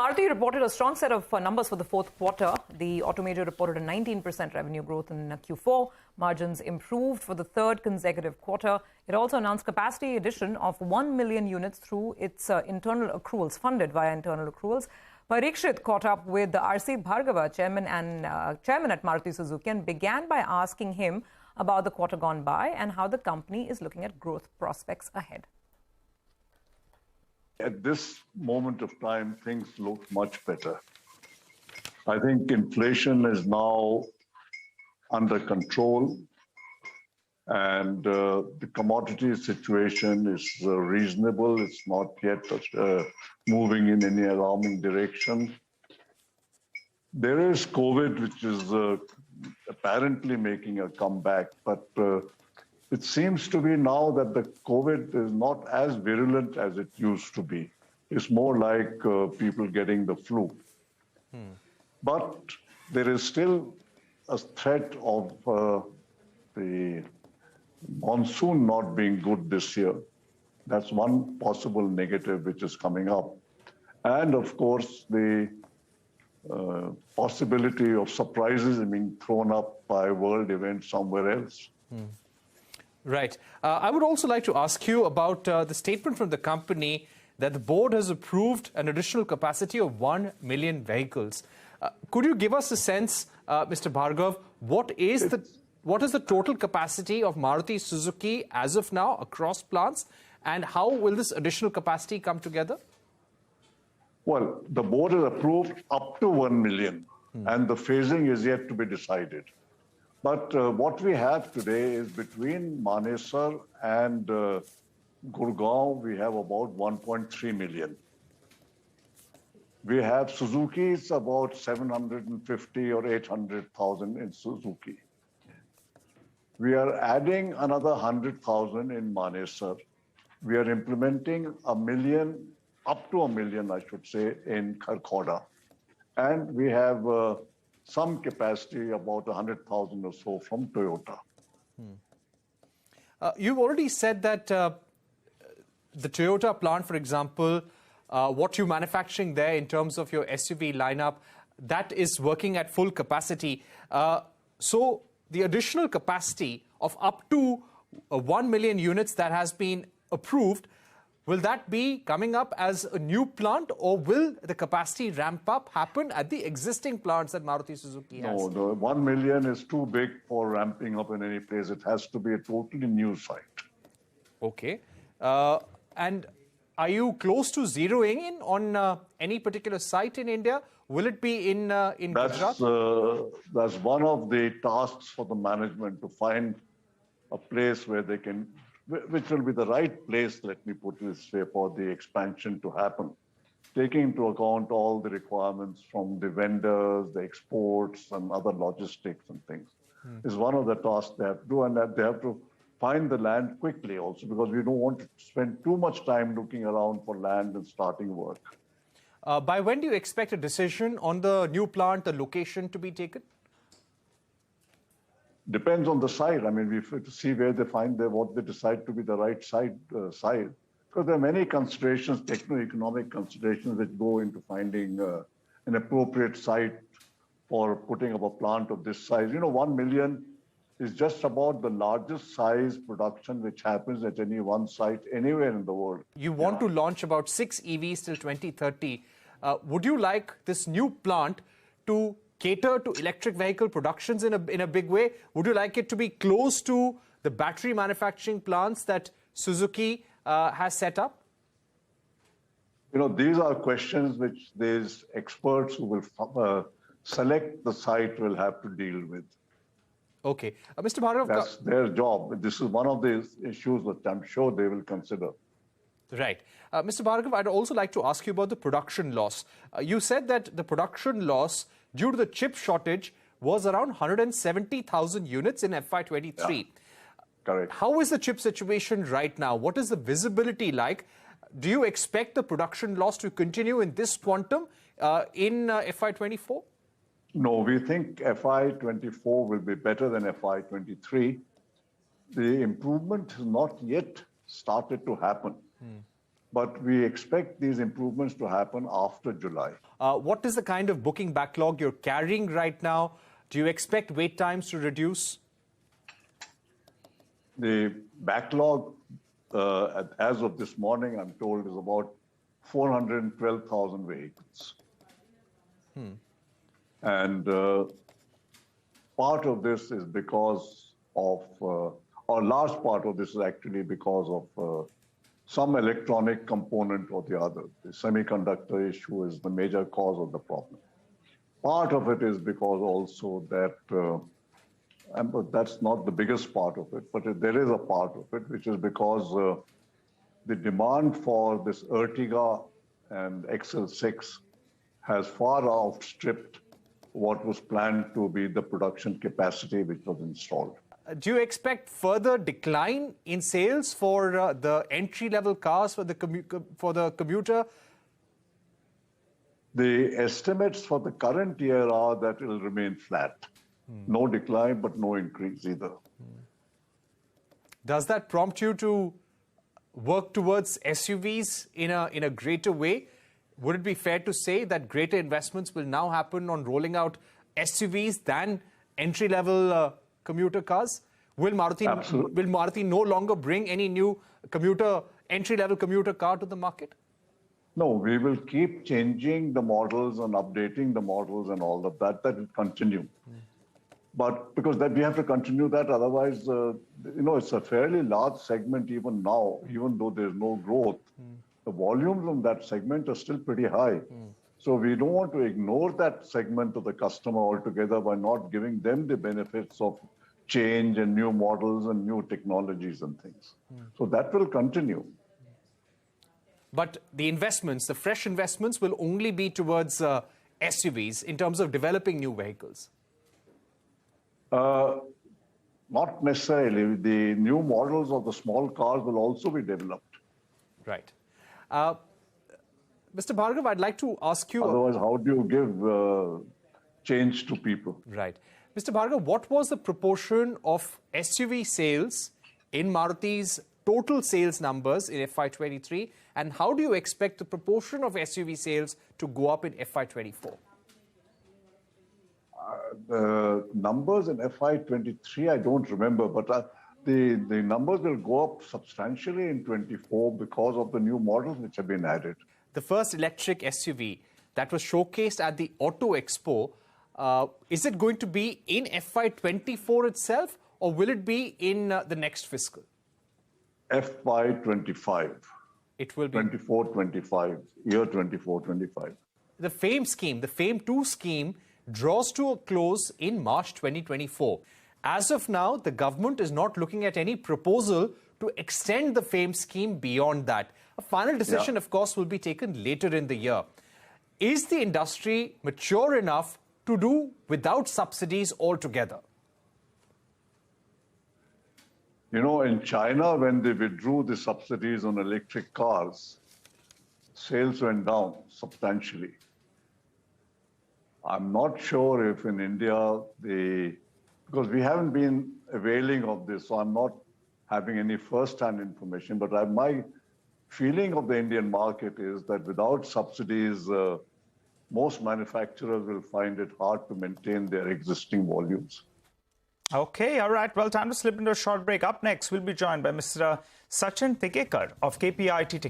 Maruti reported a strong set of numbers for the fourth quarter. The automaker reported a 19% revenue growth in Q4. Margins improved for the third consecutive quarter. It also announced capacity addition of 1 million units through its internal accruals, funded via internal accruals. Parikshit caught up with the RC Bhargava, chairman at Maruti Suzuki, and began by asking him about the quarter gone by and how the company is looking at growth prospects ahead. At this moment of time, things look much better. I think inflation is now under control, and the commodity situation is reasonable. It's not yet moving in any alarming direction. There is COVID, which is apparently making a comeback, but it seems to be now that the COVID is not as virulent as it used to be. It's more like people getting the flu. But there is still a threat of the monsoon not being good this year. That's one possible negative which is coming up. And of course, the possibility of surprises being thrown up by world events somewhere else. Right. I would also like to ask you about the statement from the company that the board has approved an additional capacity of 1 million vehicles. Could you give us a sense, Mr. Bhargav, what is the total capacity of Maruti Suzuki as of now across plants, and how will this additional capacity come together? Well, the board has approved up to 1 million, and the phasing is yet to be decided. But what we have today is between Manesar and Gurgaon, we have about 1.3 million. We have Suzuki's about 750 or 800,000 in Suzuki. We are adding another 100,000 in Manesar. We are implementing 1 million, up to 1 million, I should say, in Kharkhoda. And we have some capacity, about 100,000 or so from Toyota. You've already said that the Toyota plant, for example, what you're manufacturing there in terms of your SUV lineup, that is working at full capacity. So the additional capacity of up to 1 million units that has been approved, will that be coming up as a new plant, or will the capacity ramp up happen at the existing plants that Maruti Suzuki has? No, the 1 million is too big for ramping up in any place. It has to be a totally new site. Okay. And are you close to zeroing in on any particular site in India? Will it be in Gujarat? That's one of the tasks for the management, to find a place where they can, which will be the right place, let me put it this way, for the expansion to happen, taking into account all the requirements from the vendors, the exports, and other logistics and things. Is one of the tasks they have to do, and that they have to find the land quickly also, because we don't want to spend too much time looking around for land and starting work. By when do you expect a decision on the new plant, the location to be taken? Depends on the site. I mean, we have to see where they find what they decide to be the right site. Because there are many considerations, techno-economic considerations, that go into finding an appropriate site for putting up a plant of this size. You know, 1 million is just about the largest size production which happens at any one site anywhere in the world. You want to launch about 6 EVs till 2030. Would you like this new plant to cater to electric vehicle productions in a big way? Would you like it to be close to the battery manufacturing plants that Suzuki has set up? You know, these are questions which these experts who will select the site will have to deal with. Okay. Mr. Bhargav, that's their job. This is one of the issues that I'm sure they will consider. Right. Mr. Bhargav, I'd also like to ask you about the production loss. You said that the production loss due to the chip shortage was around 170,000 units in FY23. Yeah, correct. How is the chip situation right now? What is the visibility like? Do you expect the production loss to continue in this quantum in FY24? No, we think FY24 will be better than FY23. The improvement has not yet started to happen. but we expect these improvements to happen after July. What is the kind of booking backlog you're carrying right now? Do you expect wait times to reduce? The backlog, as of this morning, I'm told, is about 412,000 vehicles. And part of this is because of, or a large part of this is actually because of some electronic component or the other. The semiconductor issue is the major cause of the problem. Part of it is because also that, but that's not the biggest part of it, but there is a part of it, which is because the demand for this Ertiga and XL6 has far outstripped what was planned to be the production capacity which was installed. Do you expect further decline in sales for the entry-level cars for the commuter? The estimates for the current year are that it will remain flat. No decline, but no increase either. Does that prompt you to work towards SUVs in a greater way? Would it be fair to say that greater investments will now happen on rolling out SUVs than entry-level commuter cars? Will Maruti no longer bring any new entry-level commuter car to the market? No, we will keep changing the models and updating the models and all of that. That will continue. But because that we have to continue that, otherwise, it's a fairly large segment even now, even though there's no growth. The volumes on that segment are still pretty high. So we don't want to ignore that segment of the customer altogether by not giving them the benefits of change and new models and new technologies and things. So that will continue. But the investments, the fresh investments, will only be towards SUVs in terms of developing new vehicles. Not necessarily. The new models of the small cars will also be developed. Right. Mr. Bhargava, I'd like to ask you... Otherwise, how do you give change to people? Right. Mr. Bhargava, what was the proportion of SUV sales in Maruti's total sales numbers in FY23, and how do you expect the proportion of SUV sales to go up in FY24? The numbers in FY23, I don't remember, but the numbers will go up substantially in 24 because of the new models which have been added. The first electric SUV that was showcased at the Auto Expo, is it going to be in FY24 itself, or will it be in the next fiscal? FY25. It will be 24-25, year 24-25. The FAME scheme, the FAME 2 scheme, draws to a close in March 2024. As of now, the government is not looking at any proposal to extend the FAME scheme beyond that. A final decision, of course, will be taken later in the year. Is the industry mature enough to do without subsidies altogether? In China, when they withdrew the subsidies on electric cars, sales went down substantially. I'm not sure if in India, because we haven't been availing of this, so I'm not having any first-hand information, but my feeling of the Indian market is that without subsidies, most manufacturers will find it hard to maintain their existing volumes. Okay, all right. Well, time to slip into a short break. Up next, we'll be joined by Mr. Sachin Tikekar of KPIT Technology.